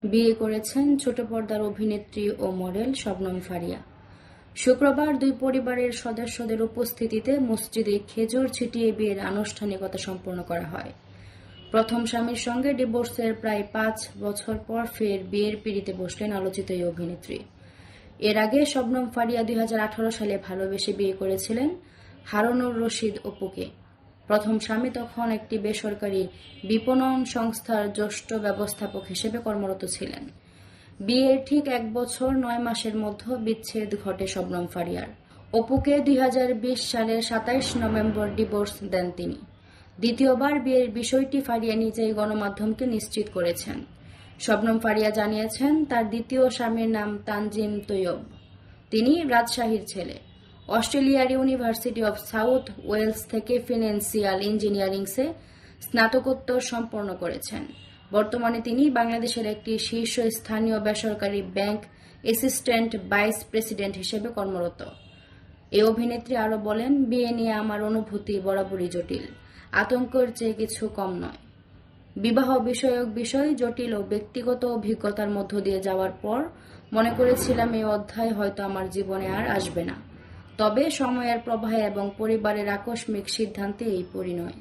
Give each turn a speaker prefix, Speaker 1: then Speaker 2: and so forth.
Speaker 1: বিয়ে করেছেন ছোট পর্দার অভিনেত্রী ও মডেল শবনম ফারিয়া। শুক্রবার দুই পরিবারের সদস্যদের উপস্থিতিতে মসজিদে খেজুর ছিটিয়ে বিয়ের আনুষ্ঠানিকতা সম্পন্ন করা হয়। প্রথম স্বামীর সঙ্গে ডিভোর্সের প্রায় 5 বছর পর ফের বিয়ের পিঁড়িতে বসলেন আলোচিত এই অভিনেত্রী। এর আগে শবনম ফারিয়া 2018 সালে ভালোবেসে বিয়ে করেছিলেন হারুনুর রশিদ অপুকে। প্রথম স্বামী তখন একটি বেসরকারি বিপণন সংস্থার জ্যেষ্ঠ ব্যবস্থাপক হিসেবে কর্মরত ছিলেন। বিয়ের ঠিক 1 বছর 9 মাসের মধ্যে বিচ্ছেদ ঘটে শবনম ফারিয়ার। অপুকে 2020 সালের 27 নভেম্বর ডিভোর্স দেন তিনি। দ্বিতীয়বার বিয়ের বিষয়টি ফারিয়া নিজেই গণমাধ্যমকে নিশ্চিত করেছেন। শবনম ফারিয়া জানিয়েছেন, তার দ্বিতীয় স্বামীর নাম তানজিম তৈয়ব। তিনি রাজশাহীর ছেলে। অস্ট্রেলিয়ার ইউনিভার্সিটি অব সাউথ ওয়েলস থেকে ফিনান্সিয়াল ইঞ্জিনিয়ারিংসে স্নাতকোত্তর সম্পন্ন করেছেন। বর্তমানে তিনি বাংলাদেশের একটি শীর্ষস্থানীয় বেসরকারি ব্যাংক অ্যাসিস্ট্যান্ট ভাইস প্রেসিডেন্ট হিসেবে কর্মরত। এই অভিনেত্রী আরও বলেন, বিয়ে নিয়ে আমার অনুভূতি বরাবরই জটিল, আতঙ্কের চেয়ে কিছু কম নয়। বিবাহ বিষয়ক বিষয় জটিল ও ব্যক্তিগত অভিজ্ঞতার মধ্য দিয়ে যাওয়ার পর মনে করেছিলাম এই অধ্যায় হয়তো আমার জীবনে আর আসবে না। তবে সময়ের প্রবাহে এবং পরিবারের আকস্মিক সিদ্ধান্তে এই পরিণয়।